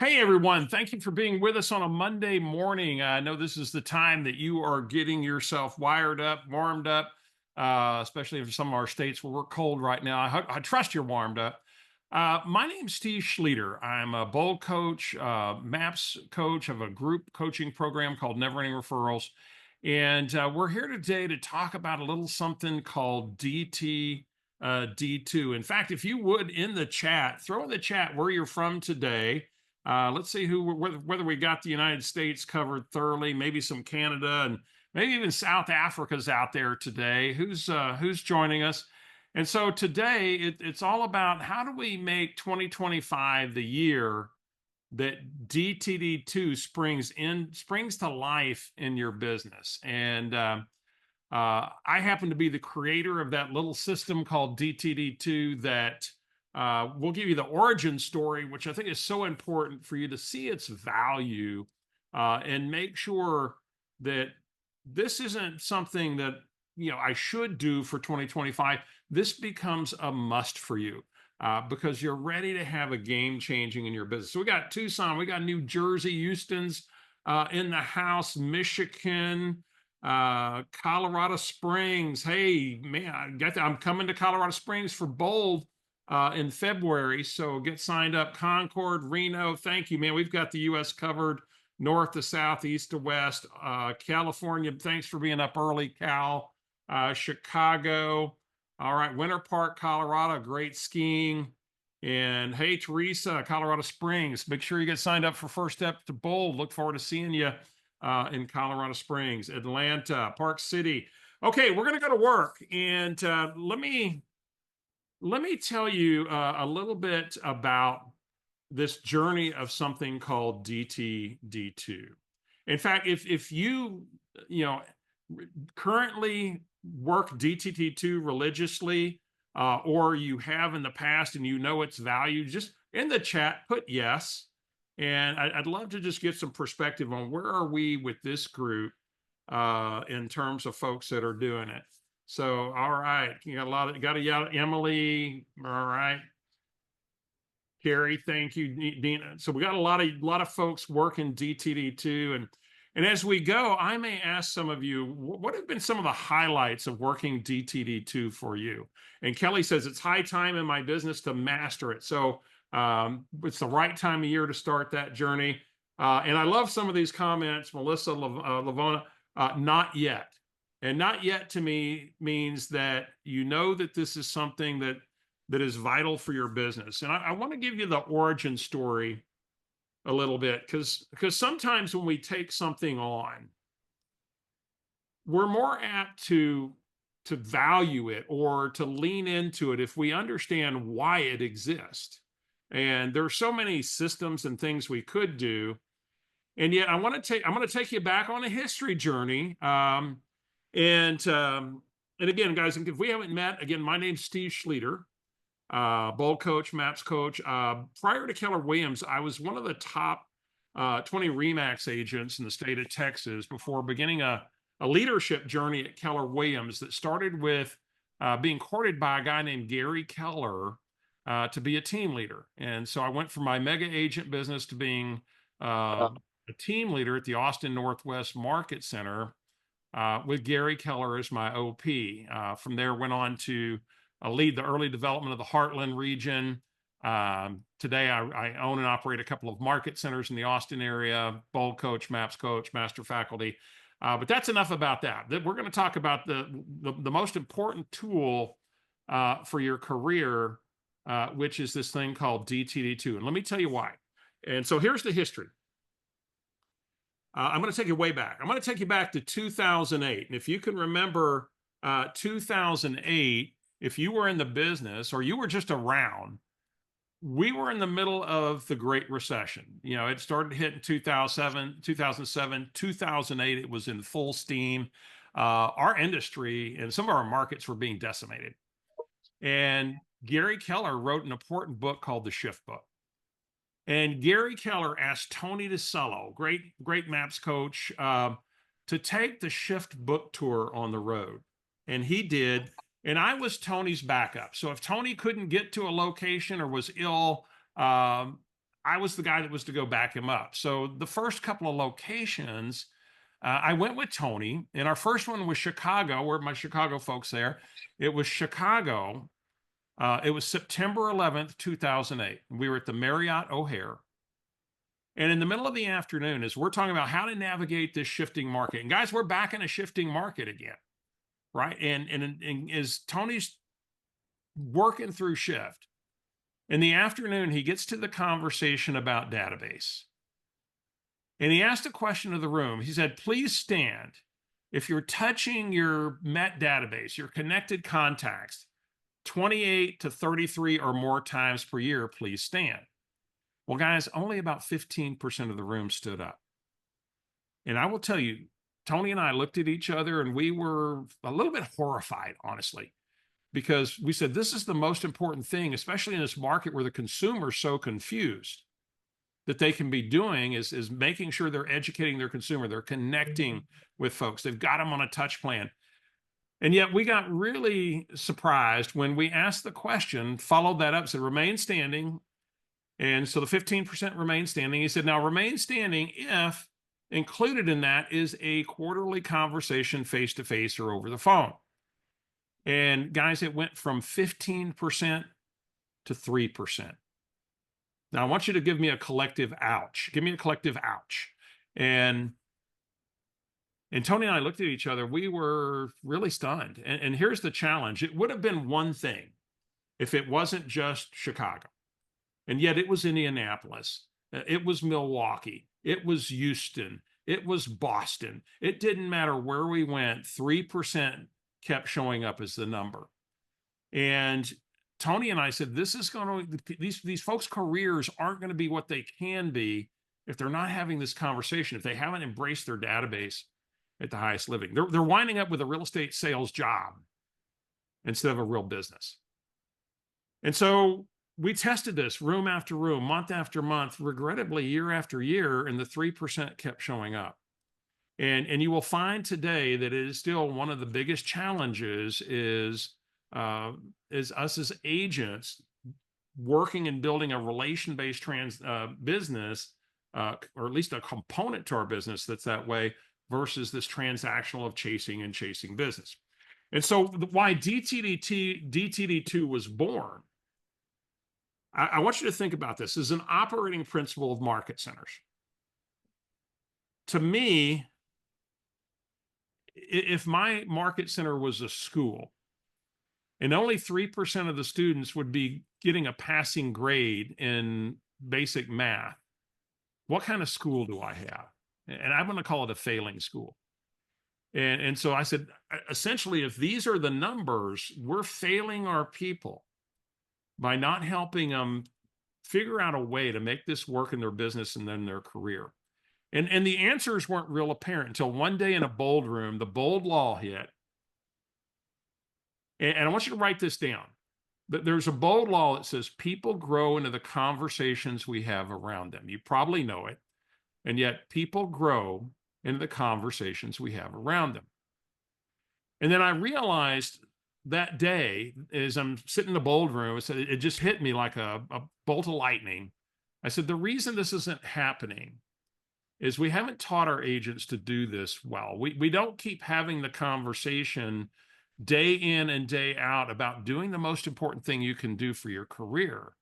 Hey everyone, thank you for being with us on a Monday morning. I know this is the time that you are getting yourself wired up, warmed up, especially for some of our states where we're cold right now. I trust you're warmed up. My name's Steve Schlueter. I'm a bowl coach, MAPS coach of a group coaching program called Never Ending Referrals. And we're here today to talk about a little something called DTD2. In fact, if you would in the chat, throw in the chat where you're from today. Let's see whether we got the United States covered thoroughly, maybe some Canada, and maybe even South Africa's out there today. Who's joining us? And so today it's all about how do we make 2025 the year that DTD2 springs to life in your business. And I happen to be the creator of that little system called DTD2 that we'll give you the origin story, which I think is so important for you to see its value and make sure that this isn't something that I should do for 2025. This becomes a must for you because you're ready to have a game changing in your business. So we got Tucson, we got New Jersey, Houston's in the house, Michigan, Colorado Springs. Hey, man, I'm coming to Colorado Springs for Bold in February. So get signed up. Concord, Reno. Thank you, man. We've got the U.S. covered north to south, east to west. California, thanks for being up early, Cal. Chicago. All right, Winter Park, Colorado, great skiing. And hey, Teresa, Colorado Springs. Make sure you get signed up for First Step to Bold. Look forward to seeing you in Colorado Springs, Atlanta, Park City. Okay, we're going to go to work, and let me tell you a little bit about this journey of something called DTD2. In fact, if you know currently work DTD2 religiously, or you have in the past and you know its value, just in the chat put yes. And I'd love to just get some perspective on where are we with this group in terms of folks that are doing it. So, all right, you got got a yell, Emily. All right, Carrie, thank you, Dina. So we got a lot of folks working DTD2, and as we go, I may ask some of you what have been some of the highlights of working DTD2 for you. And Kelly says it's high time in my business to master it. So it's the right time of year to start that journey. And I love some of these comments, Melissa Lavona. Not yet. And not yet to me means that you know that this is something that is vital for your business. And I want to give you the origin story a little bit because sometimes when we take something on, we're more apt to value it or to lean into it if we understand why it exists. And there are so many systems and things we could do. And yet I'm going to take you back on a history journey. And again, guys, if we haven't met, again, my name's Steve Schlueter, bowl coach, MAPS coach. Prior to Keller Williams, I was one of the top 20 REMAX agents in the state of Texas before beginning a leadership journey at Keller Williams that started with being courted by a guy named Gary Keller to be a team leader. And so I went from my mega agent business to being a team leader at the Austin Northwest Market Center with Gary Keller as my OP. From there, went on to lead the early development of the Heartland region. Today, I own and operate a couple of market centers in the Austin area, bowl coach, MAPS coach, master faculty. But that's enough about that. We're going to talk about the most important tool for your career, which is this thing called DTD2. And let me tell you why. And so here's the history. I'm going to take you way back. I'm going to take you back to 2008. And if you can remember 2008, if you were in the business or you were just around, we were in the middle of the Great Recession. It started hitting 2007, 2008. It was in full steam. Our industry and some of our markets were being decimated. And Gary Keller wrote an important book called The Shift Book. And Gary Keller asked Tony DeSello, great MAPS coach, to take the Shift book tour on the road. And he did. And I was Tony's backup. So if Tony couldn't get to a location or was ill, I was the guy that was to go back him up. So the first couple of locations, I went with Tony, and our first one was Chicago, where my Chicago folks there. It was Chicago. It was September 11th, 2008. We were at the Marriott O'Hare. And in the middle of the afternoon, as we're talking about how to navigate this shifting market, and guys, we're back in a shifting market again, right? And as Tony's working through shift, in the afternoon, he gets to the conversation about database. And he asked a question of the room. He said, please stand. If you're touching your Met database, your connected contacts, 28 to 33 or more times per year, please stand. Well, guys, only about 15% of the room stood up. And I will tell you, Tony and I looked at each other and we were a little bit horrified, honestly, because we said, this is the most important thing, especially in this market where the consumer's so confused, that they can be doing is making sure they're educating their consumer. They're connecting with folks. They've got them on a touch plan. And yet we got really surprised when we asked the question, followed that up, said, remain standing. And so the 15% remain standing. He said, now remain standing if included in that is a quarterly conversation face-to-face or over the phone. And guys, it went from 15% to 3%. Now I want you to give me a collective ouch. Give me a collective ouch. And Tony and I looked at each other. We were really stunned. And here's the challenge. It would have been one thing if it wasn't just Chicago. And yet it was Indianapolis. It was Milwaukee. It was Houston. It was Boston. It didn't matter where we went. 3% kept showing up as the number. And Tony and I said, this is going to, these folks' careers aren't going to be what they can be if they're not having this conversation, if they haven't embraced their database at the highest living. They're winding up with a real estate sales job instead of a real business. And so we tested this room after room, month after month, regrettably year after year, and the 3% kept showing up. And you will find today that it is still one of the biggest challenges is us as agents working and building a relation-based business, or at least a component to our business that's that way, versus this transactional of chasing business. And so why DTD2 was born, I want you to think about this as an operating principle of market centers. To me, if my market center was a school and only 3% of the students would be getting a passing grade in basic math, what kind of school do I have? And I'm going to call it a failing school. And so I said, essentially, if these are the numbers, we're failing our people by not helping them figure out a way to make this work in their business and then their career. And the answers weren't real apparent until one day in a bold room, the bold law hit. And I want you to write this down. There's a bold law that says people grow into the conversations we have around them. You probably know it. And yet people grow into the conversations we have around them. And then I realized that day, as I'm sitting in the bold room, it just hit me like a bolt of lightning. I said, the reason this isn't happening is we haven't taught our agents to do this well. We don't keep having the conversation day in and day out about doing the most important thing you can do for your career,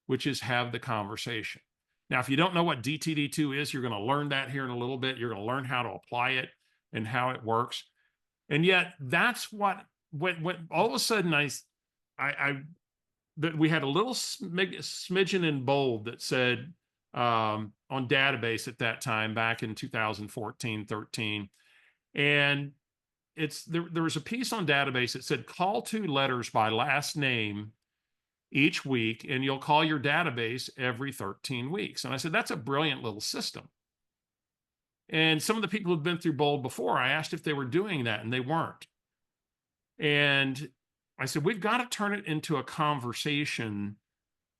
which is have the conversation. Now, if you don't know what DTD2 is, you're going to learn that here in a little bit. You're going to learn how to apply it and how it works. And yet that's what, when all of a sudden that we had a little smidgen in bold that said on database at that time, back in 2014, 13. And there was a piece on database that said, call 2 letters by last name each week, and you'll call your database every 13 weeks. And I said, that's a brilliant little system. And some of the people who've been through bold before, I asked if they were doing that, and they weren't. And I said, we've got to turn it into a conversation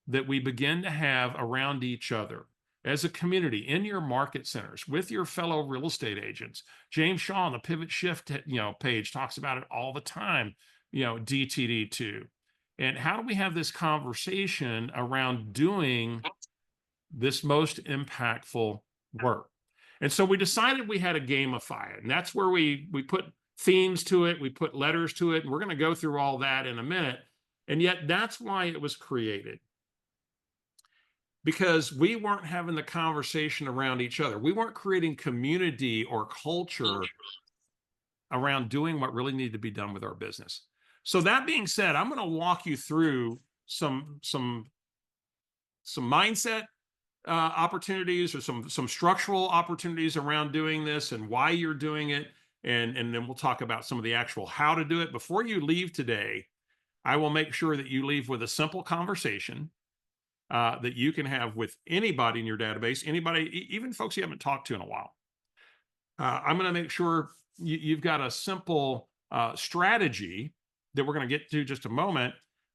that we begin to have around each other as a community in your market centers with your fellow real estate agents. James Shaw on the Pivot Shift, page talks about it all the time, DTD2. And how do we have this conversation around doing this most impactful work. And so we decided we had to gamify it. And that's where we put themes to it, we put letters to it, and we're going to go through all that in a minute. And yet that's why it was created. Because we weren't having the conversation around each other. We weren't creating community or culture around doing what really needed to be done with our business. So that being said, I'm going to walk you through some mindset opportunities or some structural opportunities around doing this and why you're doing it. And then we'll talk about some of the actual how to do it. Before you leave today, I will make sure that you leave with a simple conversation that you can have with anybody in your database, anybody, even folks you haven't talked to in a while. I'm going to make sure you've got a simple strategy that we're going to get to just a moment.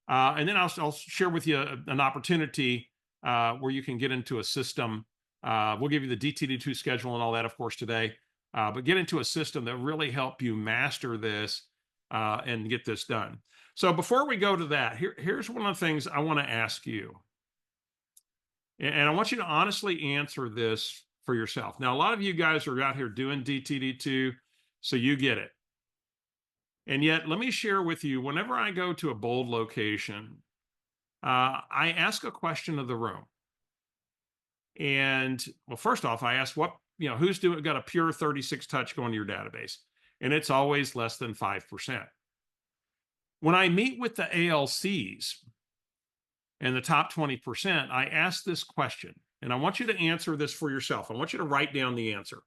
And then I'll share with you an opportunity where you can get into a system. We'll give you the DTD2 schedule and all that, of course, today. But get into a system that really help you master this and get this done. So before we go to that, here's one of the things I want to ask you. And I want you to honestly answer this for yourself. Now, a lot of you guys are out here doing DTD2, so you get it. And yet, let me share with you, whenever I go to a bold location, I ask a question of the room. And, well, first off, I ask who's got a pure 36 touch going to your database? And it's always less than 5%. When I meet with the ALCs, and the top 20%, I ask this question, and I want you to answer this for yourself. I want you to write down the answer.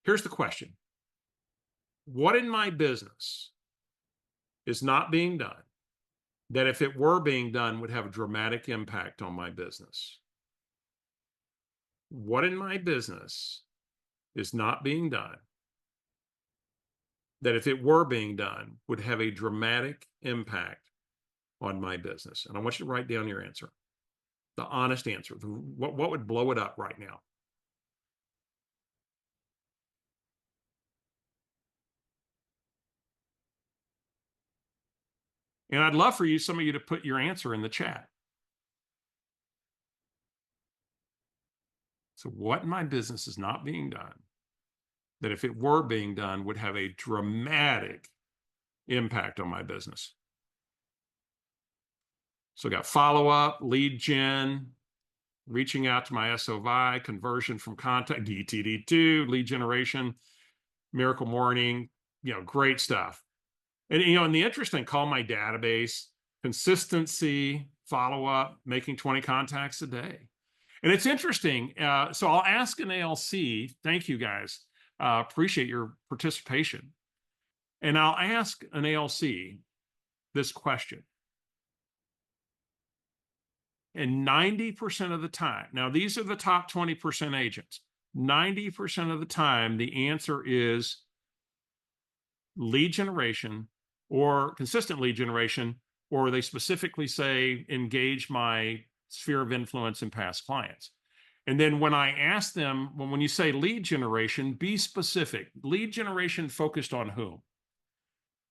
Here's the question. What in my business is not being done that if it were being done would have a dramatic impact on my business? What in my business is not being done that if it were being done would have a dramatic impact on my business? And I want you to write down your answer, the honest answer. What would blow it up right now? And I'd love for some of you to put your answer in the chat. So what in my business is not being done that if it were being done would have a dramatic impact on my business? So I got follow-up, lead gen, reaching out to my SOI, conversion from contact, DTD2, lead generation, miracle morning, great stuff. And, and the interesting, call my database, consistency, follow-up, making 20 contacts a day. And it's interesting. So I'll ask an ALC, thank you guys, appreciate your participation. And I'll ask an ALC this question. And 90% of the time, now these are the top 20% agents, 90% of the time, the answer is lead generation or consistent lead generation, or they specifically say, engage my sphere of influence and past clients. And then when I ask them, when you say lead generation, be specific. Lead generation focused on whom?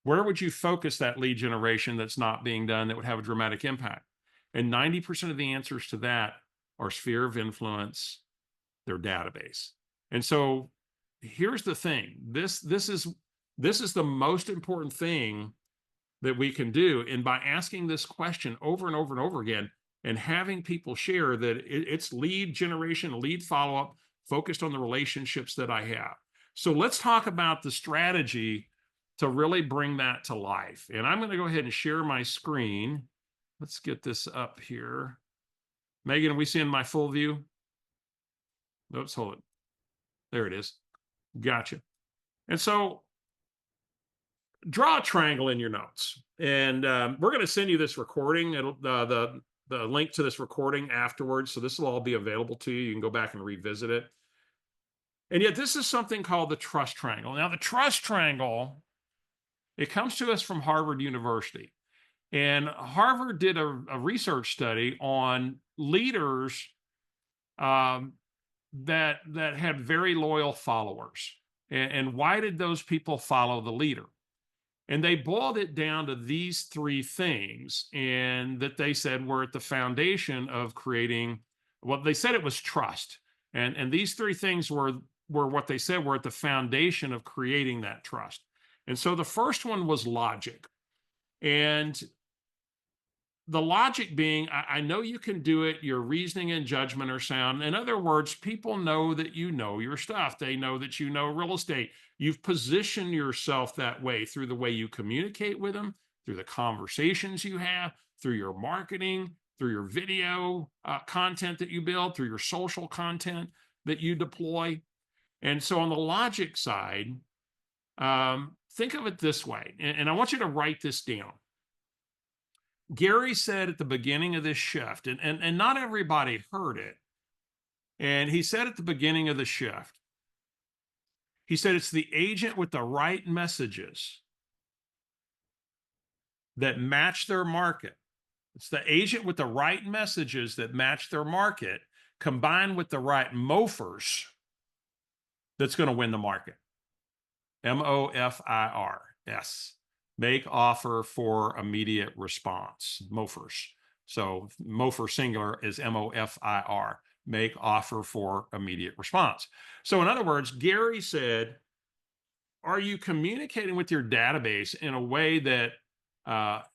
Where would you focus that lead generation that's not being done that would have a dramatic impact? And 90% of the answers to that are sphere of influence, their database. And so here's the thing. This is the most important thing that we can do. And by asking this question over and over and over again and having people share that it's lead generation, lead follow-up, focused on the relationships that I have. So let's talk about the strategy to really bring that to life. And I'm going to go ahead and share my screen. Let's get this up here. Megan, are we seeing my full view? Oops, hold it. There it is. Gotcha. And so draw a triangle in your notes. And we're going to send you this recording. It'll the link to this recording afterwards. So this will all be available to you. You can go back and revisit it. And yet this is something called the trust triangle. Now, the trust triangle, it comes to us from Harvard University. And Harvard did a research study on leaders that had very loyal followers. And why did those people follow the leader? And they boiled it down to these three things, and that they said were at the foundation of creating, well, they said it was trust. And these three things were what they said were at the foundation of creating that trust. And so the first one was logic. And the logic being, I know you can do it. Your reasoning and judgment are sound. In other words, people know that you know your stuff. They know that you know real estate. You've positioned yourself that way through the way you communicate with them, through the conversations you have, through your marketing, through your video content that you build, through your social content that you deploy. And so on the logic side, think of it this way, and I want you to write this down. Gary said at the beginning of this shift, and not everybody heard it. And he said at the beginning of the shift, he said, it's the agent with the right messages that match their market. It's the agent with the right messages that match their market combined with the right mofers that's going to win the market. MOFIR. Make offer for immediate response. Mofers. So mofer singular is MOFIR. Make offer for immediate response. So in other words, Gary said, are you communicating with your database in a way that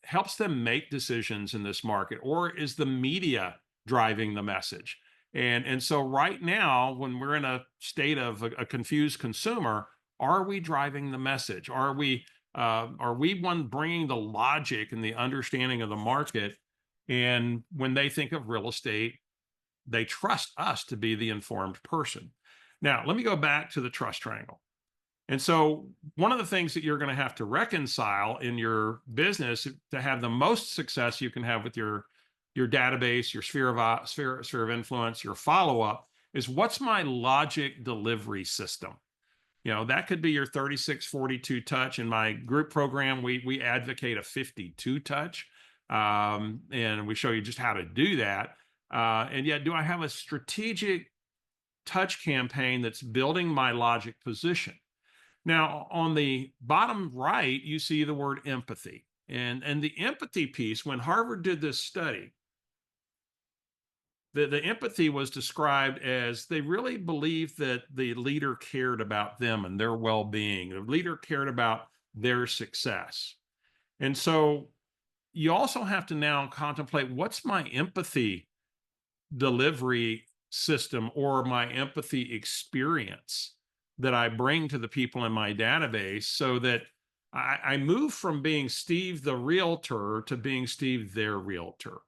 helps them make decisions in this market, or is the media driving the message? And so right now, when we're in a state of a confused consumer, are we driving the message? Are we one bringing the logic and the understanding of the market? And when they think of real estate, they trust us to be the informed person. Now, let me go back to the trust triangle. And so one of the things that you're going to have to reconcile in your business to have the most success you can have with your database, your sphere of influence, your follow-up, is what's my logic delivery system? That could be your 36-42 touch. In my group program, we advocate a 52 touch. And we show you just how to do that. And yet, do I have a strategic touch campaign that's building my logic position? Now, on the bottom right, you see the word empathy. And the empathy piece, when Harvard did this study, the empathy was described as they really believed that the leader cared about them and their well-being. The leader cared about their success. And so you also have to now contemplate, what's my empathy delivery system or my empathy experience that I bring to the people in my database, so that I move from being Steve the realtor to being Steve their realtor.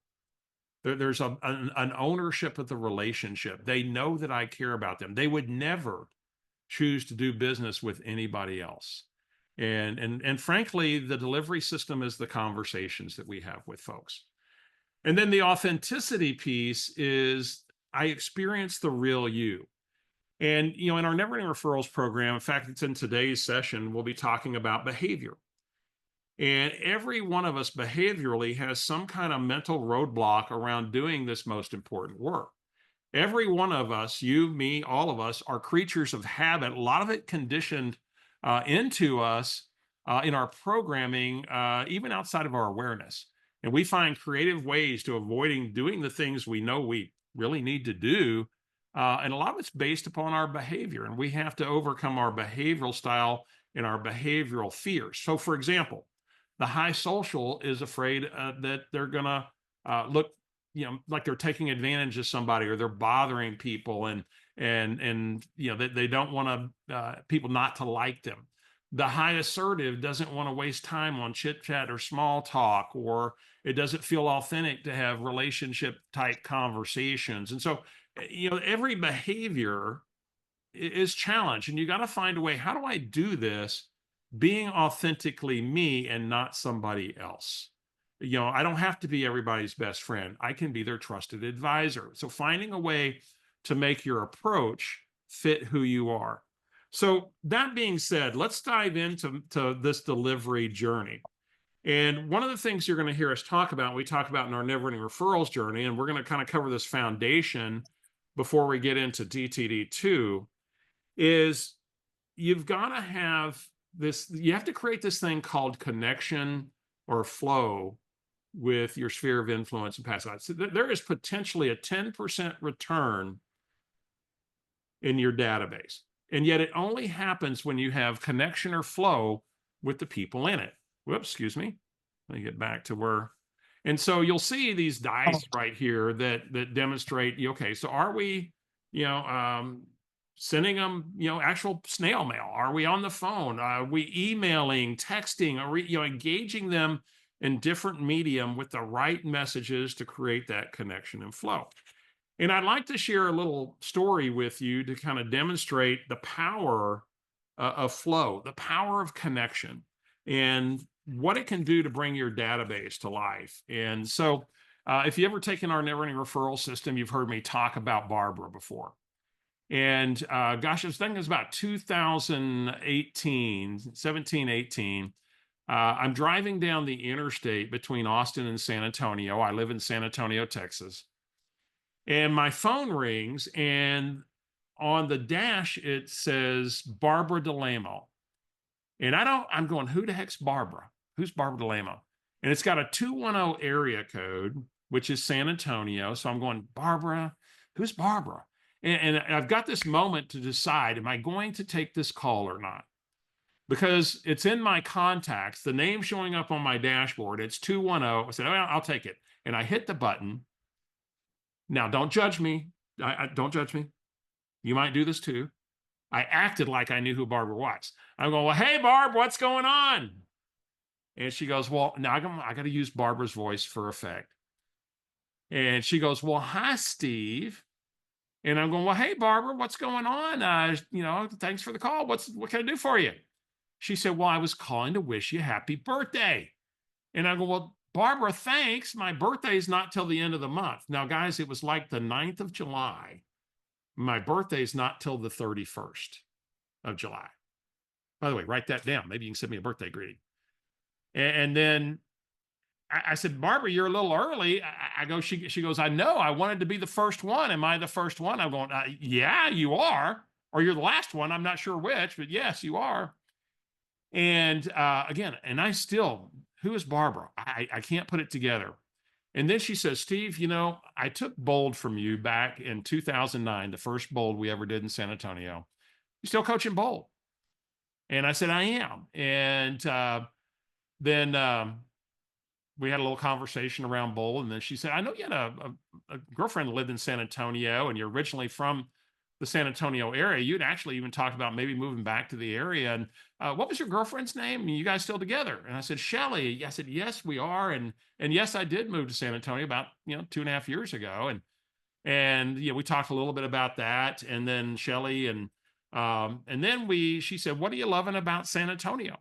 There's an ownership of the relationship. They know that I care about them. They would never choose to do business with anybody else. And frankly, the delivery system is the conversations that we have with folks. And then the authenticity piece is, I experience the real you. And, in our Never Ending Referrals program, in fact, it's in today's session, we'll be talking about behavior. And every one of us behaviorally has some kind of mental roadblock around doing this most important work. Every one of us, you, me, all of us, are creatures of habit. A lot of it conditioned into us in our programming, even outside of our awareness. And we find creative ways to avoiding doing the things we know we really need to do. And a lot of it's based upon our behavior. And we have to overcome our behavioral style and our behavioral fears. So, for example, the high social is afraid that they're going to look, like they're taking advantage of somebody, or they're bothering people, and they don't want people not to like them. The high assertive doesn't want to waste time on chit chat or small talk, or it doesn't feel authentic to have relationship type conversations. And so, every behavior is challenged, and you got to find a way. How do I do this being authentically me and not somebody else? I don't have to be everybody's best friend. I can be their trusted advisor. So finding a way to make your approach fit who you are. So that being said, let's dive into this delivery journey. And one of the things you're going to hear us talk about, we talk about in our Never Ending Referrals journey, and we're going to kind of cover this foundation before we get into DTD2, is you've got to have you have to create this thing called connection or flow with your sphere of influence and past lives. So there is potentially a 10% return in your database. And yet it only happens when you have connection or flow with the people in it. Whoops, excuse me. Let me get back to where. And so you'll see these dice right here that demonstrate, okay, so are we, sending them, actual snail mail? Are we on the phone? Are we emailing, texting? Are we, engaging them in different medium with the right messages to create that connection and flow? And I'd like to share a little story with you to kind of demonstrate the power of flow, the power of connection, and what it can do to bring your database to life. And so, if you ever taken our never ending referral system, you've heard me talk about Barbara before. And gosh, I was thinking it was about 2018, 17, 18. I'm driving down the interstate between Austin and San Antonio. I live in San Antonio, Texas. And my phone rings, and on the dash, it says Barbara DeLamo. And I'm going, who the heck's Barbara? Who's Barbara DeLamo? And it's got a 210 area code, which is San Antonio. So I'm going, Barbara, who's Barbara? And I've got this moment to decide, am I going to take this call or not? Because it's in my contacts, the name showing up on my dashboard, it's 210. I said, oh, I'll take it. And I hit the button. Now, don't judge me. Don't judge me. You might do this too. I acted like I knew who Barbara was. I'm going, well, hey, Barb, what's going on? And she goes, well, now I got to use Barbara's voice for effect. And she goes, well, hi, Steve. And I'm going, well, hey, Barbara, what's going on? Thanks for the call. What can I do for you? She said, well, I was calling to wish you happy birthday. And I go, well, Barbara, thanks. My birthday is not till the end of the month. Now, guys, it was like the 9th of July. My birthday is not till the 31st of July. By the way, write that down. Maybe you can send me a birthday greeting. And then I said, Barbara, you're a little early. I go, she goes, I know. I wanted to be the first one. Am I the first one? I'm going, yeah, you are. Or you're the last one. I'm not sure which, but yes, you are. And again, and I still, who is Barbara? I can't put it together. And then she says, Steve, I took Bold from you back in 2009, the first Bold we ever did in San Antonio. You still coaching Bold? And I said, I am. And then we had a little conversation around Bold. And then she said, I know you had a girlfriend that lived in San Antonio, and you're originally from the San Antonio area. You'd actually even talked about maybe moving back to the area. And what was your girlfriend's name? And you guys still together? And I said, Shelly. I said, yes, we are. And yes, I did move to San Antonio about 2.5 years ago. And we talked a little bit about that. And then Shelly and then she said, what are you loving about San Antonio?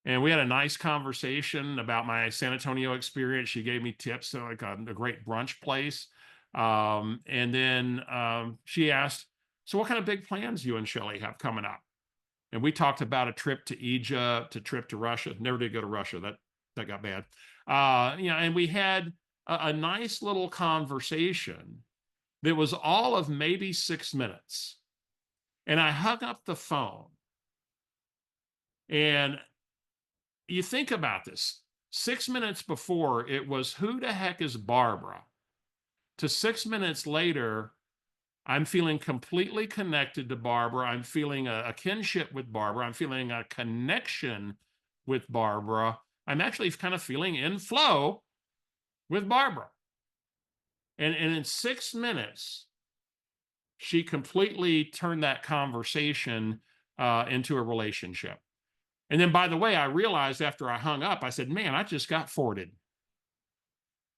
And we had a nice conversation about my San Antonio experience. She gave me tips to like a great brunch place. And then she asked, so what kind of big plans you and Shelly have coming up? And we talked about a trip to Egypt, a trip to Russia. Never did go to Russia. That got bad. And we had a nice little conversation that was all of maybe 6 minutes. And I hung up the phone. And you think about this. 6 minutes before, it was, who the heck is Barbara? To 6 minutes later, I'm feeling completely connected to Barbara. I'm feeling a kinship with Barbara. I'm feeling a connection with Barbara. I'm actually kind of feeling in flow with Barbara. And in 6 minutes, she completely turned that conversation into a relationship. And then, by the way, I realized after I hung up, I said, man, I just got forwarded.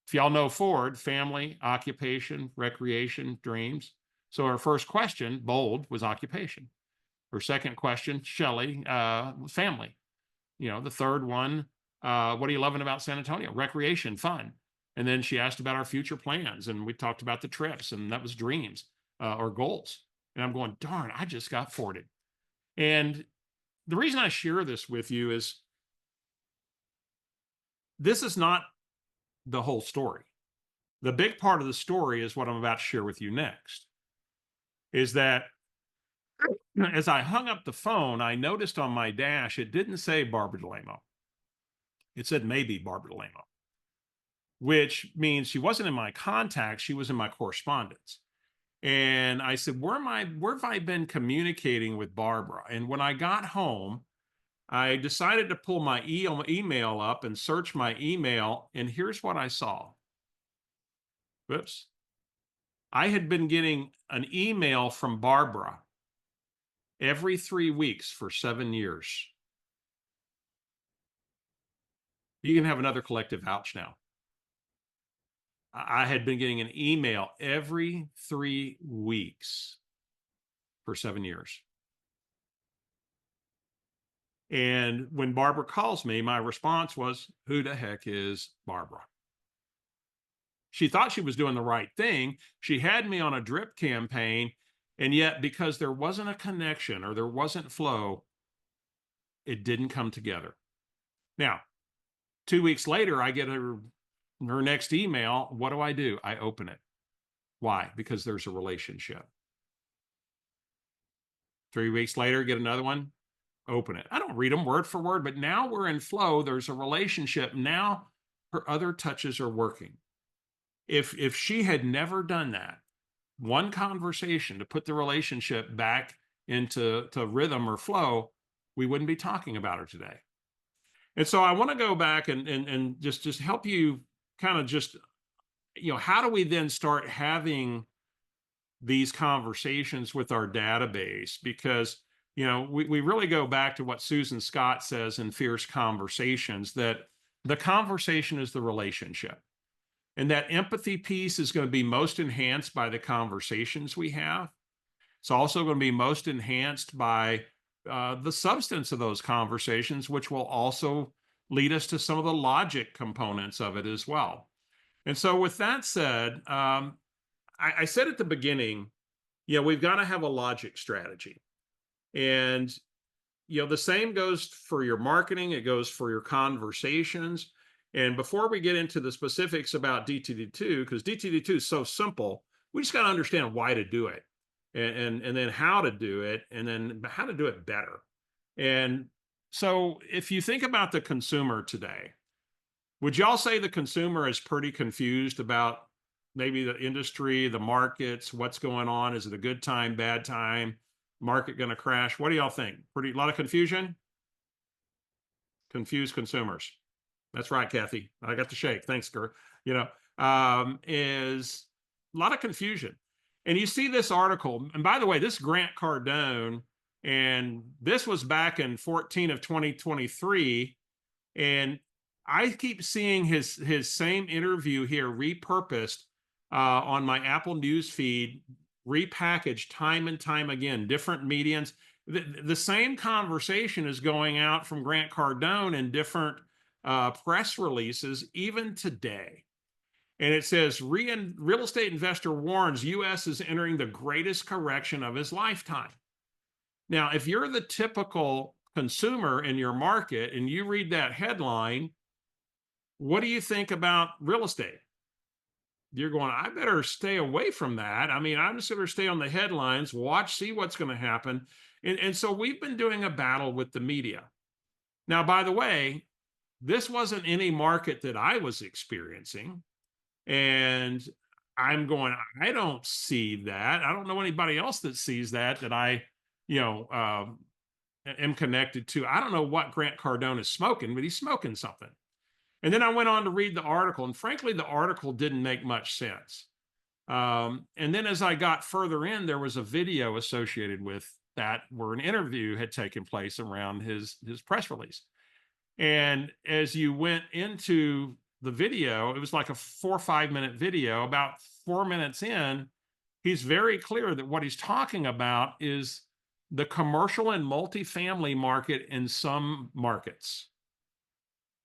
If y'all know Ford, family, occupation, recreation, dreams. So her first question, Bold, was occupation. Her second question, Shelley, family. The third one, what are you loving about San Antonio? Recreation, fun. And then she asked about our future plans, and we talked about the trips, and that was dreams or goals. And I'm going, darn, I just got forwarded. And the reason I share this with you is this is not the whole story. The big part of the story is what I'm about to share with you next, is that as I hung up the phone, I noticed on my dash, it didn't say Barbara DeLamo. It said maybe Barbara DeLamo, which means she wasn't in my contacts. She was in my correspondence. And I said, where have I been communicating with Barbara? And when I got home, I decided to pull my email up and search my email. And here's what I saw. Whoops. I had been getting an email from Barbara every 3 weeks for 7 years. You can have another collective ouch now. I had been getting an email every 3 weeks for 7 years. And when Barbara calls me, my response was, who the heck is Barbara? She thought she was doing the right thing. She had me on a drip campaign. And yet, because there wasn't a connection or there wasn't flow, it didn't come together. Now, 2 weeks later, I get her next email. What do? I open it. Why? Because there's a relationship. 3 weeks later, get another one, open it. I don't read them word for word, but now we're in flow. There's a relationship. Now her other touches are working. If she had never done that, one conversation to put the relationship back into rhythm or flow, we wouldn't be talking about her today. And so I want to go back and just help you kind of just, how do we then start having these conversations with our database? Because, we really go back to what Susan Scott says in Fierce Conversations, that the conversation is the relationship. And that empathy piece is going to be most enhanced by the conversations we have. It's also going to be most enhanced by the substance of those conversations, which will also lead us to some of the logic components of it as well. And so, with that said, I said at the beginning, we've got to have a logic strategy. And, the same goes for your marketing, it goes for your conversations. And before we get into the specifics about DTD2, because DTD2 is so simple, we just got to understand why to do it, and then how to do it, and then how to do it better. And so if you think about the consumer today, would y'all say the consumer is pretty confused about maybe the industry, the markets, what's going on? Is it a good time, bad time? Market going to crash? What do y'all think? A lot of confusion? Confused consumers. That's right, Kathy. I got the shake. Thanks, Kurt. Is a lot of confusion. And you see this article, and by the way, this Grant Cardone, and this was back in 14 of 2023. And I keep seeing his same interview here repurposed on my Apple News feed, repackaged time and time again, different medians. The same conversation is going out from Grant Cardone in different press releases, even today. And it says, real estate investor warns U.S. is entering the greatest correction of his lifetime. Now, if you're the typical consumer in your market and you read that headline, what do you think about real estate? You're going, I better stay away from that. I mean, I'm just going to stay on the headlines, see what's going to happen. And so we've been doing a battle with the media. Now, by the way, this wasn't any market that I was experiencing. And I'm going, I don't see that. I don't know anybody else that sees that I, am connected to. I don't know what Grant Cardone is smoking, but he's smoking something. And then I went on to read the article, and frankly, the article didn't make much sense. And then as I got further in, there was a video associated with that where an interview had taken place around his press release. And as you went into the video, it was like a 4 or 5 minute video. About 4 minutes in, he's very clear that what he's talking about is the commercial and multifamily market in some markets.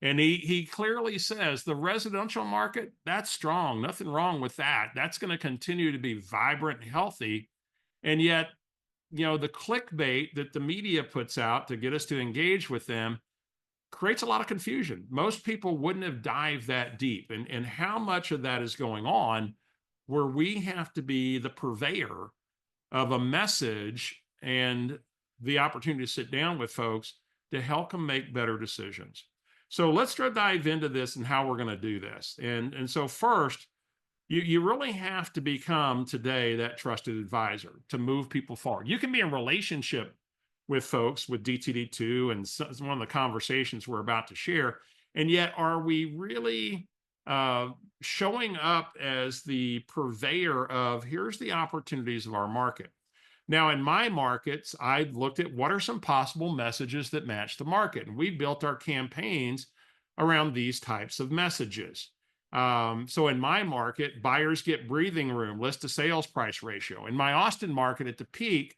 And he clearly says the residential market, that's strong. Nothing wrong with that. That's going to continue to be vibrant and healthy. And yet, the clickbait that the media puts out to get us to engage with them creates a lot of confusion. Most people wouldn't have dived that deep. And how much of that is going on where we have to be the purveyor of a message and the opportunity to sit down with folks to help them make better decisions. So let's dive into this and how we're going to do this. And so first, you really have to become today that trusted advisor to move people forward. You can be in relationship with folks with DTD2 and one of the conversations we're about to share. And yet, are we really showing up as the purveyor of here's the opportunities of our market? Now, in my markets, I looked at what are some possible messages that match the market. And we built our campaigns around these types of messages. So in my market, buyers get breathing room, list to sales price ratio. In my Austin market at the peak,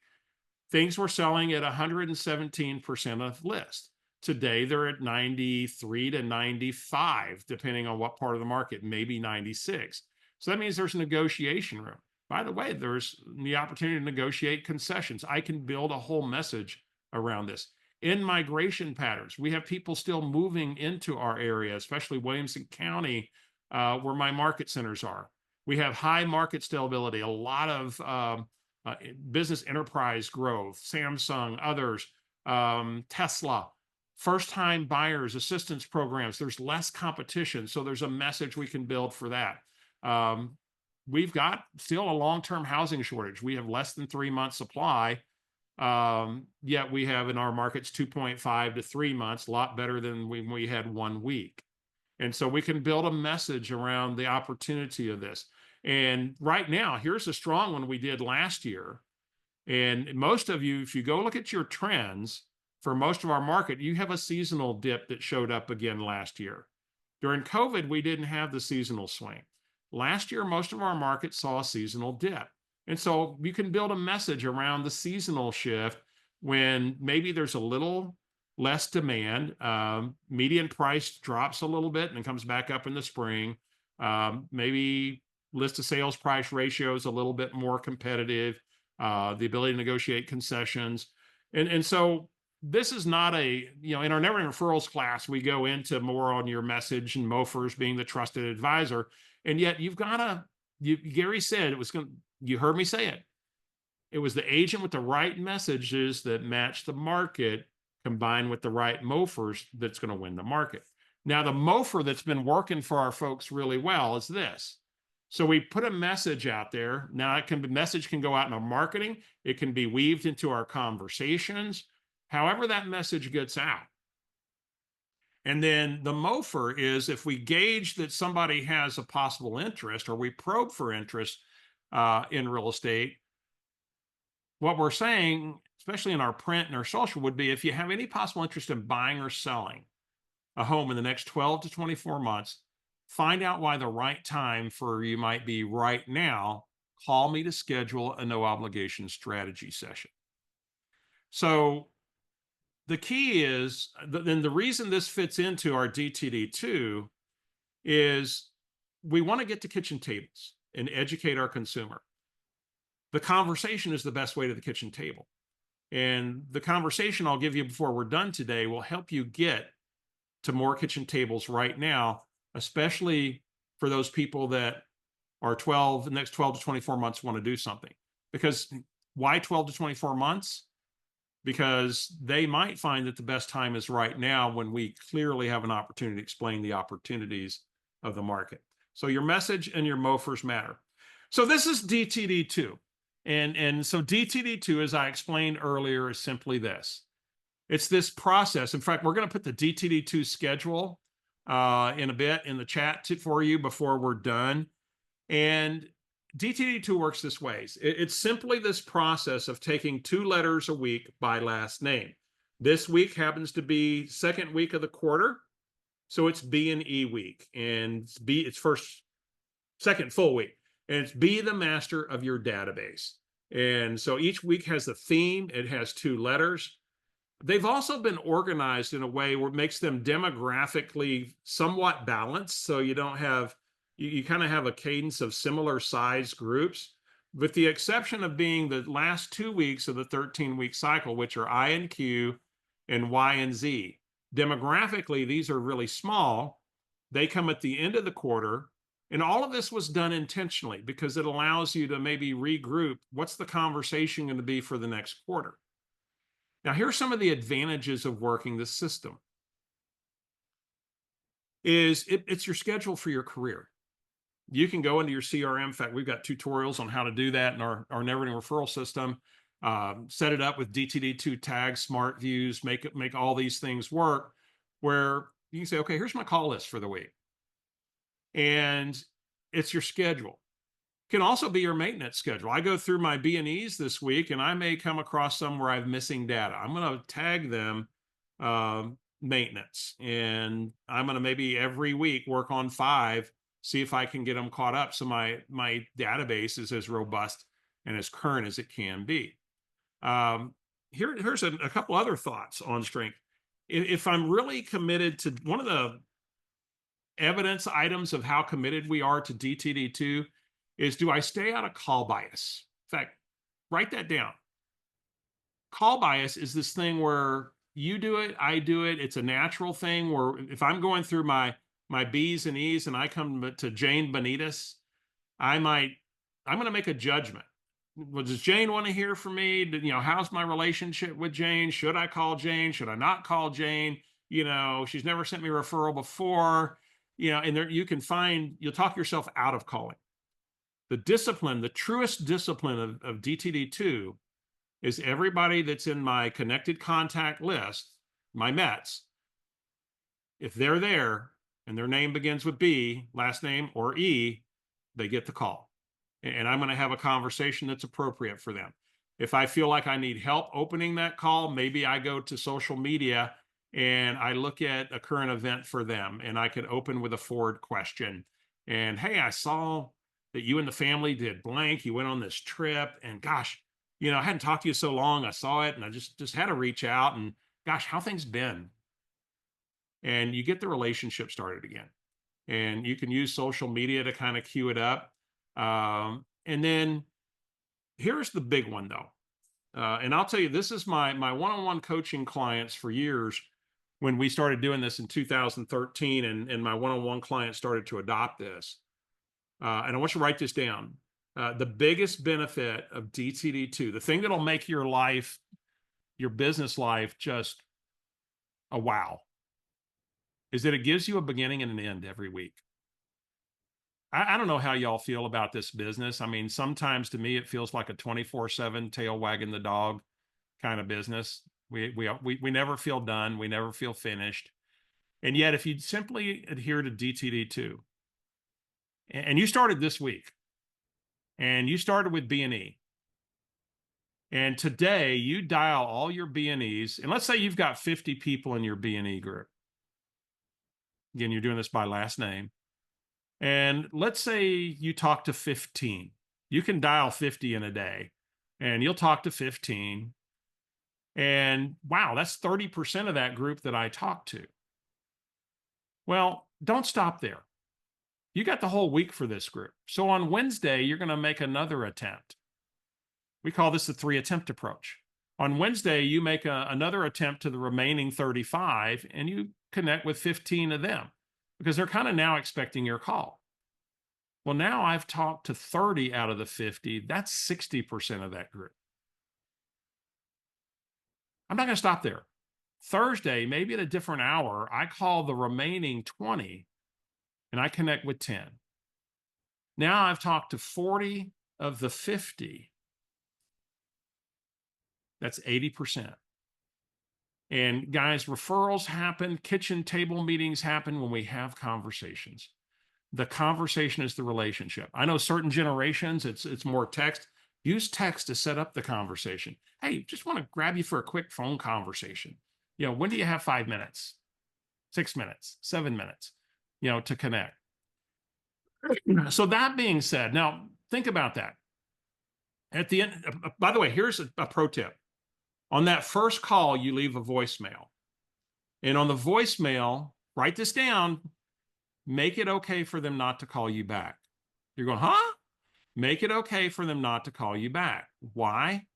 things were selling at 117% of list. Today, they're at 93 to 95, depending on what part of the market, maybe 96. So that means there's a negotiation room. By the way, there's the opportunity to negotiate concessions. I can build a whole message around this. In migration patterns, we have people still moving into our area, especially Williamson County, where my market centers are. We have high market stability, a lot of business enterprise growth, Samsung, others, Tesla, first-time buyers, assistance programs. There's less competition, so there's a message we can build for that. We've got still a long-term housing shortage. We have less than 3 months supply, yet we have in our markets 2.5 to 3 months, a lot better than when we had 1 week. And so we can build a message around the opportunity of this. And right now, here's a strong one we did last year. And most of you, if you go look at your trends for most of our market, you have a seasonal dip that showed up again last year. During COVID, we didn't have the seasonal swing. Last year, most of our market saw a seasonal dip. And so you can build a message around the seasonal shift when maybe there's a little less demand. Median price drops a little bit and comes back up in the spring. Maybe list to sales price ratio is a little bit more competitive, the ability to negotiate concessions. And so this is not in our network referrals class, we go into more on your message and MOFers being the trusted advisor. And yet you've got Gary said you heard me say it. It was the agent with the right messages that match the market combined with the right MOFers that's going to win the market. Now, the MOFer that's been working for our folks really well is this. So we put a message out there. Now, message can go out in our marketing. It can be weaved into our conversations, however that message gets out. And then the MOFer is if we gauge that somebody has a possible interest or we probe for interest in real estate, what we're saying, especially in our print and our social, would be if you have any possible interest in buying or selling a home in the next 12 to 24 months, find out why the right time for you might be right now. Call me to schedule a no obligation strategy session. So the key is, then the reason this fits into our DTD2 is we want to get to kitchen tables and educate our consumer. The conversation is the best way to the kitchen table. And the conversation I'll give you before we're done today will help you get to more kitchen tables right now, especially for those people that are the next 12 to 24 months want to do something. Because why 12 to 24 months? Because they might find that the best time is right now when we clearly have an opportunity to explain the opportunities of the market. So your message and your MOFers matter. So this is DTD2. And so DTD2, as I explained earlier, is simply this. It's this process. In fact, we're going to put the DTD2 schedule in a bit in the chat for you before we're done. And DTD2 works this way. It's simply this process of taking 2 letters a week by last name. This week happens to be second week of the quarter. So it's B and E week. And it's second full week. And it's be the master of your database. And so each week has a theme. It has 2 letters. They've also been organized in a way where it makes them demographically somewhat balanced. So you don't have, you kind of have a cadence of similar size groups, with the exception of being the last 2 weeks of the 13-week cycle, which are I and Q and Y and Z. Demographically, these are really small. They come at the end of the quarter. And all of this was done intentionally because it allows you to maybe regroup. What's the conversation going to be for the next quarter? Now, here are some of the advantages of working this system. It's your schedule for your career. You can go into your CRM. In fact, we've got tutorials on how to do that in our never ending referral system. Set it up with DTD2 tags, smart views, make all these things work where you can say, okay, here's my call list for the week. And it's your schedule. Can also be your maintenance schedule. I go through my B&Es this week and I may come across some where I'm missing data. I'm going to tag them maintenance, and I'm going to maybe every week work on 5, see if I can get them caught up so my database is as robust and as current as it can be. Here's a couple other thoughts on strength. If I'm really committed to one of the evidence items of how committed we are to DTD2 is, do I stay out of call bias? In fact, write that down. Call bias is this thing where you do it, I do it. It's a natural thing where if I'm going through my B's and E's and I come to Jane Benitez, I'm going to make a judgment. Well, does Jane want to hear from me? How's my relationship with Jane? Should I call Jane? Should I not call Jane? She's never sent me a referral before. And there you can find, you'll talk yourself out of calling. The discipline, the truest discipline of DTD2 is everybody that's in my connected contact list, my Mets, if they're there and their name begins with B, last name, or E, they get the call. And I'm going to have a conversation that's appropriate for them. If I feel like I need help opening that call, maybe I go to social media and I look at a current event for them, and I could open with a forward question. And hey, I saw that you and the family did blank. You went on this trip, and gosh, I hadn't talked to you so long. I saw it, and I just had to reach out. And gosh, how things been? And you get the relationship started again. And you can use social media to kind of cue it up. And then here's the big one, though. And I'll tell you, this is my one-on-one coaching clients for years. When we started doing this in 2013, and my one-on-one clients started to adopt this. And I want you to write this down. The biggest benefit of DTD2, the thing that'll make your life, your business life, just a wow, is that it gives you a beginning and an end every week. I don't know how y'all feel about this business. I mean, sometimes to me, it feels like a 24/7 tail wagging the dog kind of business. We never feel done. We never feel finished. And yet, if you simply adhere to DTD2, and you started this week, and you started with B&E, and today you dial all your B&Es, and let's say you've got 50 people in your B&E group. Again, you're doing this by last name. And let's say you talk to 15. You can dial 50 in a day, and you'll talk to 15. And wow, that's 30% of that group that I talk to. Well, don't stop there. You got the whole week for this group. So on Wednesday, you're going to make another attempt. We call this the 3-attempt approach. On Wednesday, you make another attempt to the remaining 35, and you connect with 15 of them because they're kind of now expecting your call. Well, now I've talked to 30 out of the 50. That's 60% of that group. I'm not going to stop there. Thursday, maybe at a different hour, I call the remaining 20 and I connect with 10. Now I've talked to 40 of the 50. That's 80%. And guys, referrals happen, kitchen table meetings happen when we have conversations. The conversation is the relationship. I know certain generations, it's more text. Use text to set up the conversation. Hey, just want to grab you for a quick phone conversation. When do you have 5 minutes, 6 minutes, 7 minutes, to connect? So that being said, now think about that. At the end, by the way, here's a pro tip. On that first call, you leave a voicemail. And on the voicemail, write this down, make it okay for them not to call you back. You're going, huh? Make it okay for them not to call you back. Why?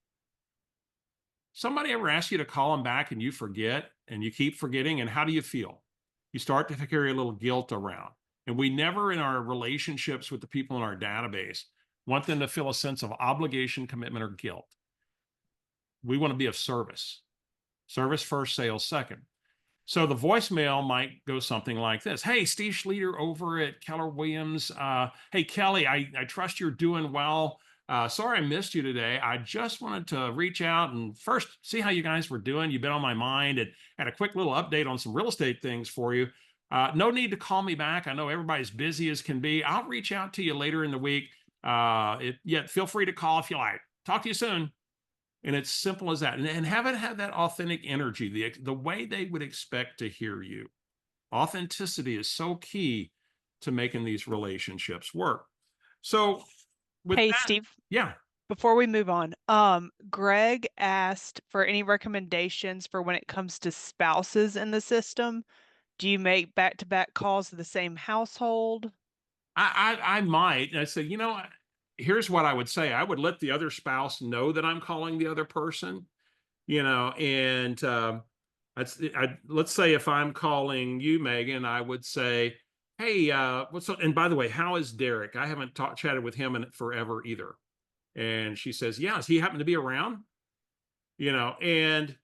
Somebody ever ask you to call them back and you forget and you keep forgetting? And how do you feel? You start to carry a little guilt around. And we never, in our relationships with the people in our database, want them to feel a sense of obligation, commitment, or guilt. We want to be of service. Service first, sales second. So the voicemail might go something like this. Hey, Steve Schlueter over at Keller Williams. Hey, Kelly, I trust you're doing well. Sorry I missed you today. I just wanted to reach out and first see how you guys were doing. You've been on my mind and had a quick little update on some real estate things for you. No need to call me back. I know everybody's busy as can be. I'll reach out to you later in the week. Feel free to call if you like. Talk to you soon. And it's simple as that. And have it have that authentic energy, the way they would expect to hear you. Authenticity is so key to making these relationships work. So with Hey, that, Steve, yeah, before we move on, Greg asked for any recommendations for when it comes to spouses in the system. Do you make back-to-back calls to the same household? I might. And I said, here's what I would say. I would let the other spouse know that I'm calling the other person, and let's say if I'm calling you, Megan, I would say, hey, what's up? And by the way, how is Derek? I haven't chatted with him in forever either. And she says, yeah, does he happen to be around? And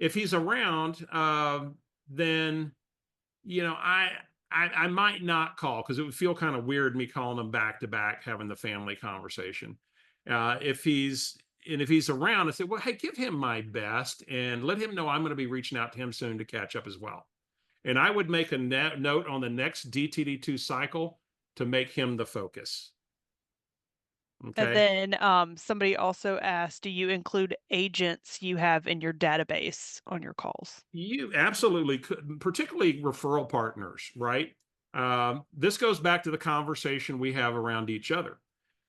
if he's around, then, you know, I, I might not call because it would feel kind of weird me calling him back to back, having the family conversation. If he's around, I say, well, hey, give him my best and let him know I'm going to be reaching out to him soon to catch up as well. And I would make a note on the next DTD2 cycle to make him the focus. And Okay. then somebody also asked, do you include agents you have in your database on your calls? You absolutely could, particularly referral partners, right? This goes back to the conversation we have around each other.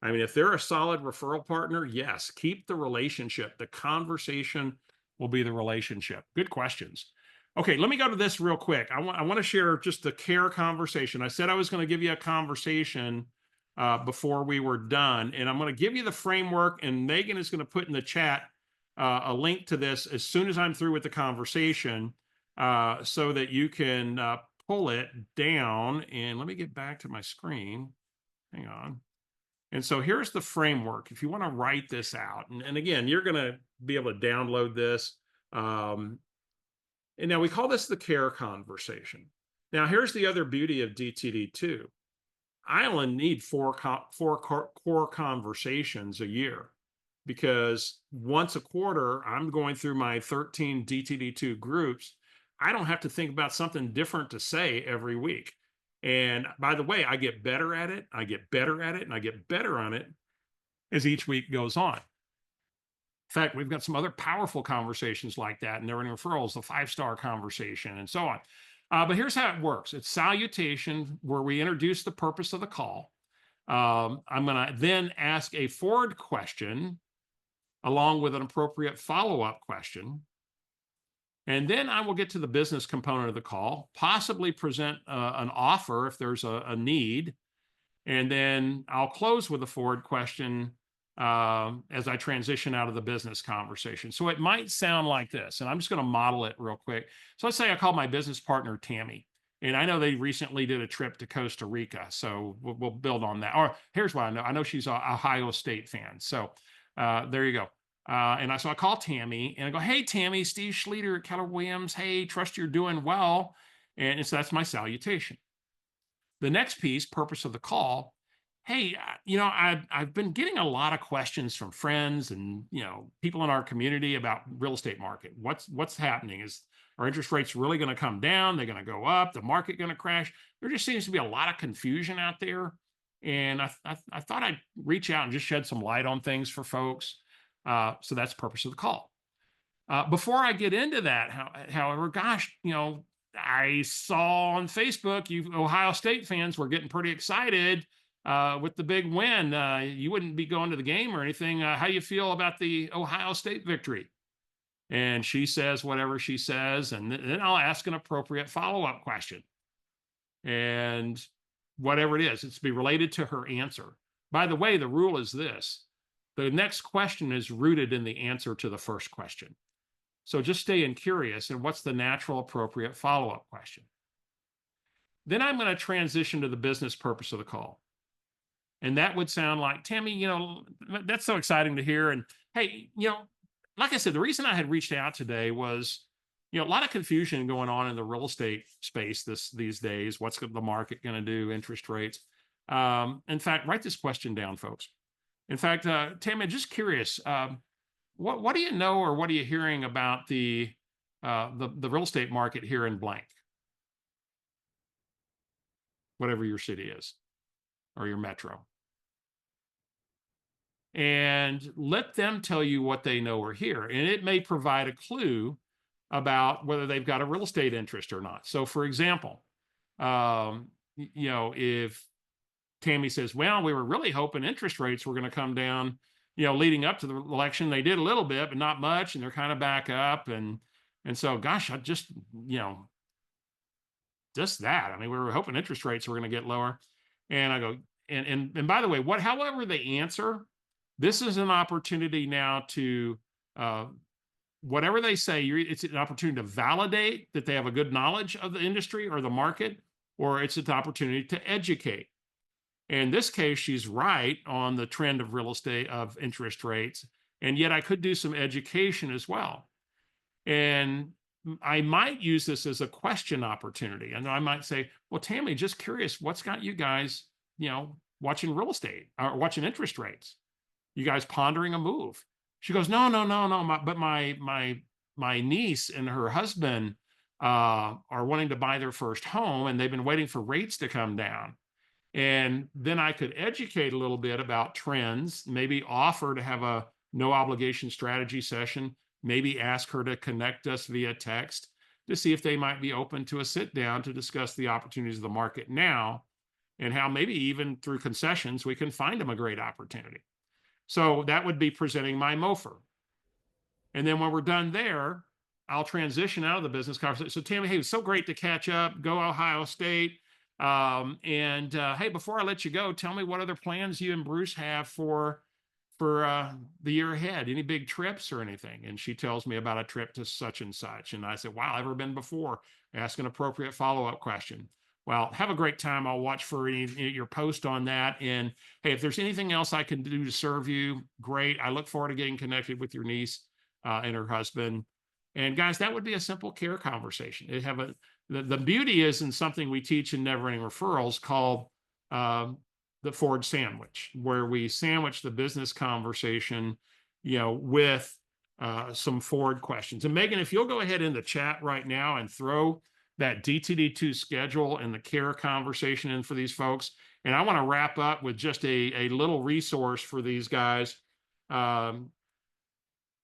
I mean, if they're a solid referral partner, yes, keep the relationship. The conversation will be the relationship. Good questions. Okay, let me go to this real quick. I want to share just the care conversation. I said I was going to give you a conversation before we were done, and I'm going to give you the framework, and Megan is going to put in the chat a link to this as soon as I'm through with the conversation so that you can pull it down. And let me get back to my screen. Hang on. And so here's the framework. If you want to write this out, and again, you're going to be able to download this. And now we call this the care conversation. Now, here's the other beauty of DTD2. I only need four core conversations a year because once a quarter, I'm going through my 13 DTD2 groups. I don't have to think about something different to say every week. And by the way, I get better at it. I get better at it and I get better on it as each week goes on. In fact, we've got some other powerful conversations like that, and they're in referrals, the 5-star conversation, and so on. But here's how it works: it's salutation, where we introduce the purpose of the call. I'm going to then ask a forward question along with an appropriate follow up question. And then I will get to the business component of the call, possibly present an offer if there's a need, and then I'll close with a forward question as I transition out of the business conversation. So it might sound like this, and I'm just going to model it real quick. So let's say I call my business partner Tammi, and I know they recently did a trip to Costa Rica, so we'll build on that. Or here's what I know: I know she's an Ohio State fan, so there you go. So I call Tammi and I go, "Hey, Tammi, Steve Schlueter at Keller Williams. Hey, trust you're doing well." And so that's my salutation. The next piece, purpose of the call. Hey, I've been getting a lot of questions from friends and people in our community about real estate market. What's happening? Is our interest rates really going to come down? They're going to go up? The market going to crash? There just seems to be a lot of confusion out there, and I thought I'd reach out and just shed some light on things for folks. So that's the purpose of the call. Before I get into that, however, gosh, I saw on Facebook you Ohio State fans were getting pretty excited with the big win. You wouldn't be going to the game or anything. How do you feel about the Ohio State victory? And she says whatever she says, and then I'll ask an appropriate follow-up question. And whatever it is, it's to be related to her answer. By the way, the rule is this: the next question is rooted in the answer to the first question. So just staying curious, and what's the natural, appropriate follow-up question? Then I'm going to transition to the business purpose of the call. And that would sound like, Tammi, that's so exciting to hear. And hey, like I said, the reason I had reached out today was a lot of confusion going on in the real estate space these days. What's the market going to do? Interest rates. In fact, write this question down, folks. In fact, Tammy, just curious, what do you know or what are you hearing about the real estate market here in blank, whatever your city is or your metro? And let them tell you what they know or hear. And it may provide a clue about whether they've got a real estate interest or not. So, for example, if Tammy says, well, we were really hoping interest rates were going to come down, leading up to the election, they did a little bit, but not much. And they're kind of back up. And so, gosh, I just that. I mean, we were hoping interest rates were going to get lower. And I go, and by the way, however they answer, this is an opportunity now to, whatever they say, it's an opportunity to validate that they have a good knowledge of the industry or the market, or it's an opportunity to educate. In this case, she's right on the trend of real estate, of interest rates, and yet I could do some education as well. And I might use this as a question opportunity. And I might say, well, Tammy, just curious, what's got you guys, watching real estate or watching interest rates? You guys pondering a move? She goes, no, no, no, no. But my niece and her husband are wanting to buy their first home, and they've been waiting for rates to come down. And then I could educate a little bit about trends, maybe offer to have a no obligation strategy session, maybe ask her to connect us via text to see if they might be open to a sit down to discuss the opportunities of the market now and how maybe even through concessions we can find them a great opportunity. So that would be presenting my MOFR. And then when we're done there, I'll transition out of the business conversation. So Tammy, hey, it's so great to catch up. Go Ohio State. Hey, before I let you go, tell me what other plans you and Bruce have for the year ahead. Any big trips or anything? And she tells me about a trip to such and such. And I said, wow, ever been before? Ask an appropriate follow-up question. Well, have a great time. I'll watch for your post on that. And hey, if there's anything else I can do to serve you, great. I look forward to getting connected with your niece and her husband. And guys, that would be a simple care conversation. The beauty is in something we teach in Never Ending Referrals called the Ford sandwich, where we sandwich the business conversation, with some Ford questions. And Megan, if you'll go ahead in the chat right now and throw that DTD2 schedule and the care conversation in for these folks. And I want to wrap up with just a little resource for these guys.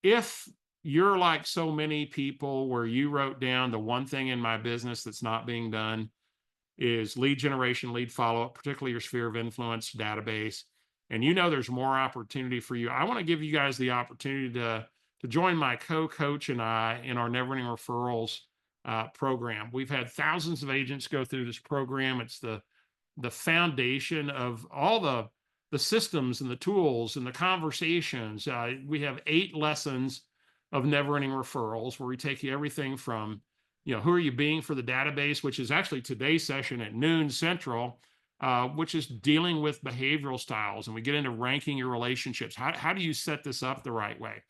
If you're like so many people where you wrote down the one thing in my business that's not being done is lead generation, lead follow-up, particularly your sphere of influence database, and there's more opportunity for you, I want to give you guys the opportunity to join my co-coach and I in our Never Ending Referrals program. We've had thousands of agents go through this program. It's the foundation of all the systems and the tools and the conversations. We have 8 lessons of Never Ending Referrals, where we take you everything from, who are you being for the database, which is actually today's session at noon Central, which is dealing with behavioral styles. And we get into ranking your relationships. How do you set this up the right way?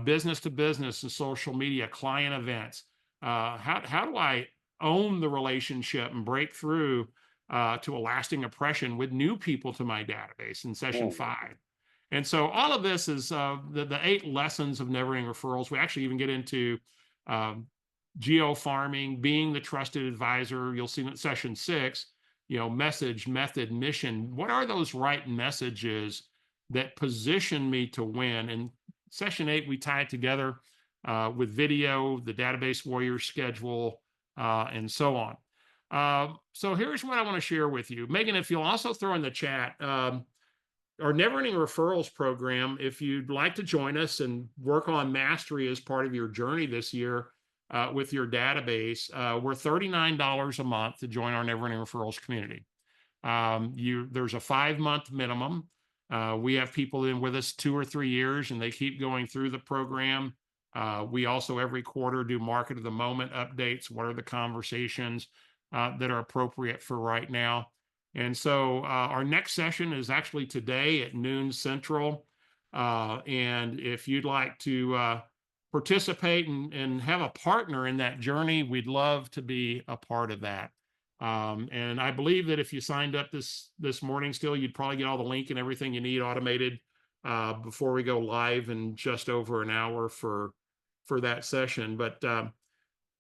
Business to business and social media, client events. How do I own the relationship and break through to a lasting impression with new people to my database in session 5? And so all of this is the 8 lessons of Never Ending Referrals. We actually even get into geo farming, being the trusted advisor. You'll see in session 6, message, method, mission. What are those right messages that position me to win? And session 8, we tie it together with video, the database warrior schedule, and so on. So here's what I want to share with you. Megan, if you'll also throw in the chat, our Never Ending Referrals program, if you'd like to join us and work on mastery as part of your journey this year with your database, we're $39 a month to join our Never Ending Referrals community. There's a 5-month minimum. We have people in with us 2 or 3 years, and they keep going through the program. We also every quarter do market of the moment updates. What are the conversations that are appropriate for right now? And so our next session is actually today at noon Central. And if you'd like to participate and have a partner in that journey, we'd love to be a part of that. And I believe that if you signed up this morning still, you'd probably get all the link and everything you need automated before we go live in just over an hour for that session. But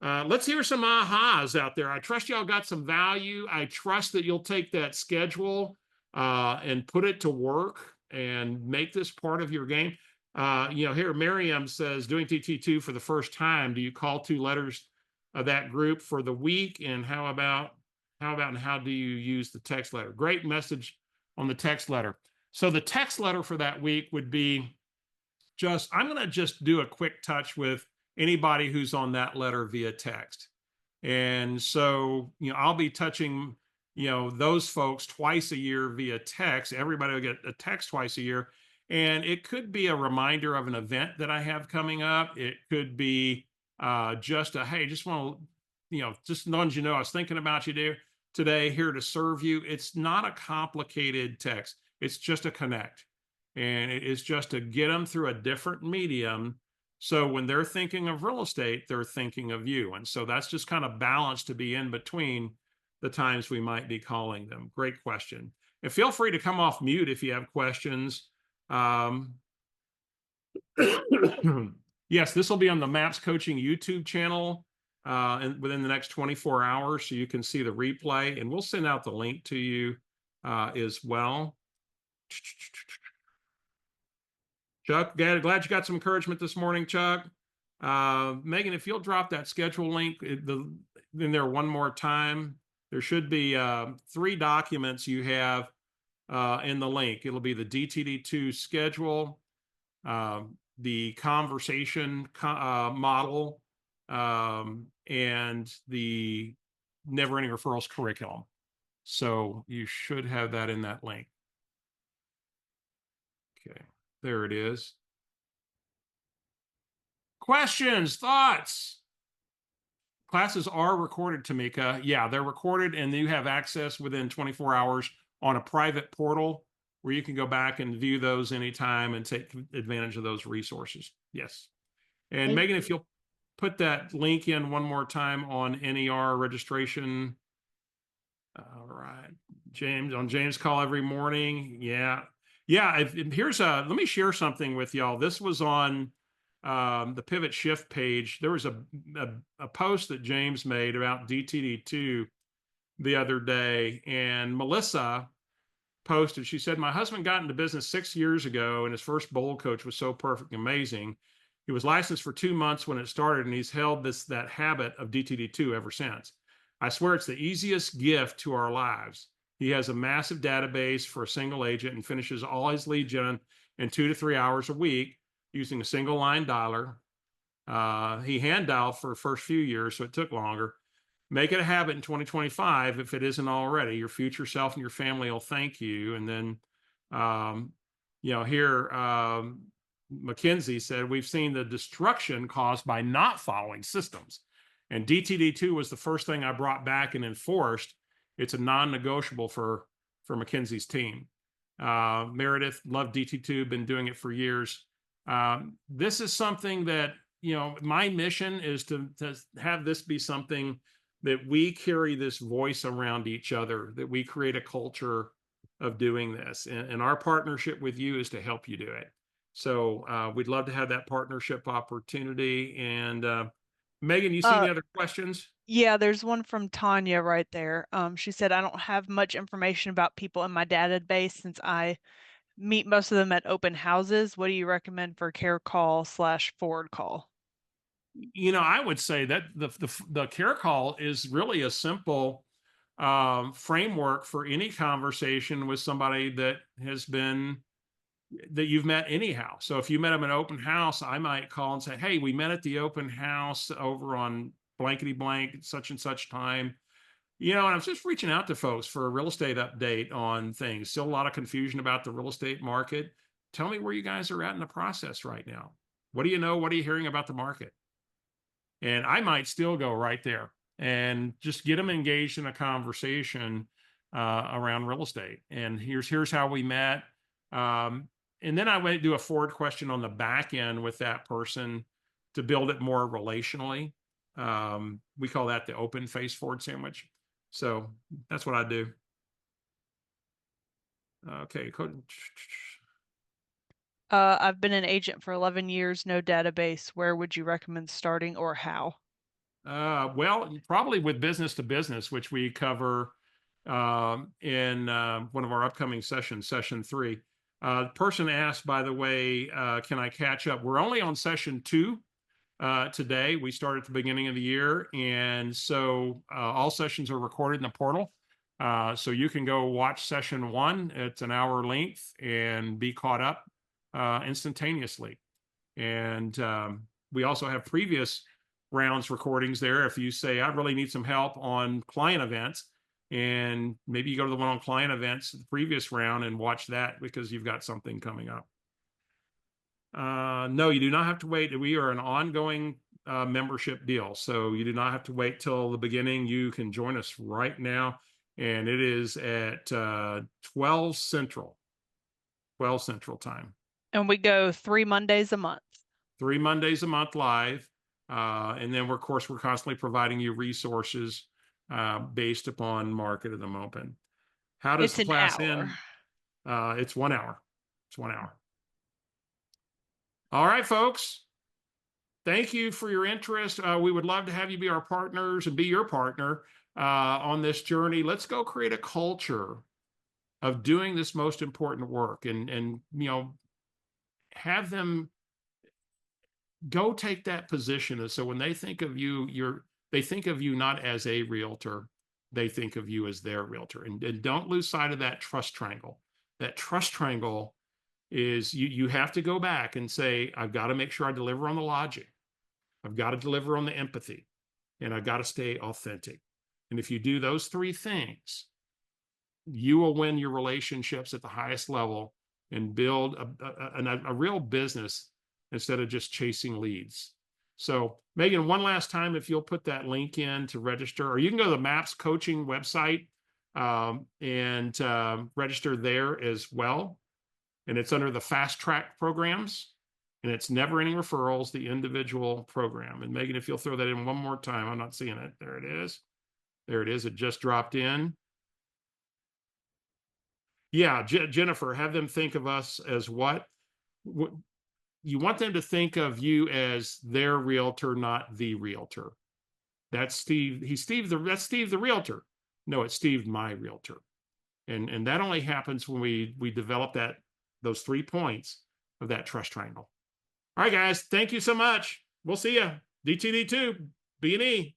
let's hear some ahas out there. I trust y'all got some value. I trust that you'll take that schedule and put it to work and make this part of your game. Here Miriam says, doing DT2 for the first time, do you call 2 letters of that group for the week? And how about and how do you use the text letter? Great message on the text letter. So the text letter for that week would be I'm going to just do a quick touch with anybody who's on that letter via text. And so, I'll be touching, those folks twice a year via text. Everybody will get a text twice a year. And it could be a reminder of an event that I have coming up. It could be just hey, just want to, just knowing, I was thinking about you today, here to serve you. It's not a complicated text. It's just a connect. And it is just to get them through a different medium. So when they're thinking of real estate, they're thinking of you. And so that's just kind of balance to be in between the times we might be calling them. Great question. And feel free to come off mute if you have questions. Yes, this will be on the Maps Coaching YouTube channel and within the next 24 hours, so you can see the replay. And we'll send out the link to you as well. Chuck, glad you got some encouragement this morning, Chuck. Megan, if you'll drop that schedule link in there one more time, there should be 3 documents you have in the link. It'll be the DTD2 schedule, the conversation model, and the Never Ending Referrals curriculum. So you should have that in that link. Okay. There it is. Questions, thoughts? Classes are recorded, Tamika. Yeah, they're recorded, and you have access within 24 hours on a private portal where you can go back and view those anytime and take advantage of those resources. Yes. And Megan, if you'll put that link in one more time on NER registration. All right. James call every morning. Yeah. Yeah, let me share something with y'all. This was on the Pivot Shift page. There was a post that James made about DTD2 the other day, and Melissa posted, she said, my husband got into business 6 years ago, and his first bowl coach was so perfect and amazing. He was licensed for 2 months when it started, and he's held that habit of DTD2 ever since. I swear it's the easiest gift to our lives. He has a massive database for a single agent and finishes all his lead gen in 2 to 3 hours a week using a single line dialer. He hand dialed for the first few years, so it took longer. Make it a habit in 2025 if it isn't already. Your future self and your family will thank you. And then, Mackenzie said, we've seen the destruction caused by not following systems. And DTD2 was the first thing I brought back and enforced. It's a non-negotiable for Mackenzie's team. Meredith, love DT2, been doing it for years. This is something that, my mission is to have this be something that we carry this voice around each other, that we create a culture of doing this. And our partnership with you is to help you do it. So we'd love to have that partnership opportunity. And Megan, you see any other questions? Yeah, there's one from Tanya right there. She said, I don't have much information about people in my database since I meet most of them at open houses. What do you recommend for care call / forward call? I would say that the care call is really a simple framework for any conversation with somebody that you've met anyhow. So if you met them at an open house, I might call and say, hey, we met at the open house over on blankety blank, such and such time. And I was just reaching out to folks for a real estate update on things. Still a lot of confusion about the real estate market. Tell me where you guys are at in the process right now. What do you know? What are you hearing about the market? And I might still go right there and just get them engaged in a conversation around real estate. And here's how we met. And then I went to do a forward question on the back end with that person to build it more relationally. We call that the open face forward sandwich. So that's what I do. Okay. I've been an agent for 11 years, no database. Where would you recommend starting or how? Well, probably with business to business, which we cover in one of our upcoming sessions, session 3. Person asked, by the way, can I catch up? We're only on session 2 today. We started at the beginning of the year. And so all sessions are recorded in the portal. So you can go watch session 1. It's an hour length and be caught up instantaneously. And we also have previous rounds recordings there. If you say, I really need some help on client events, and maybe you go to the one on client events, the previous round, and watch that because you've got something coming up. No, you do not have to wait. We are an ongoing membership deal. So you do not have to wait till the beginning. You can join us right now. And it is at 12 Central time. And we go 3 Mondays a month. 3 Mondays a month live. And then, of course, we're constantly providing you resources based upon market of the moment. How does It's the an class hour. end? It's 1 hour. It's 1 hour. All right, folks. Thank you for your interest. We would love to have you be our partners and be your partner on this journey. Let's go create a culture of doing this most important work, and have them go take that position. And so when they think of you, they think of you not as a realtor, they think of you as their realtor. And don't lose sight of that trust triangle. That trust triangle is you have to go back and say, I've got to make sure I deliver on the logic. I've got to deliver on the empathy, and I've got to stay authentic. And if you do those 3 things, you will win your relationships at the highest level and build a real business instead of just chasing leads. So, Megan, one last time, if you'll put that link in to register, or you can go to the MAPS coaching website and register there as well. And it's under the fast track programs, and it's never ending referrals, the individual program. And Megan, if you'll throw that in one more time, I'm not seeing it. There it is. There it is. It just dropped in. Yeah, Jennifer, have them think of us as what? You want them to think of you as their realtor, not the realtor. That's Steve. That's Steve the realtor. No, it's Steve, my realtor. And that only happens when we develop those 3 points of that trust triangle. All right, guys. Thank you so much. We'll see you. DTD2, B&E.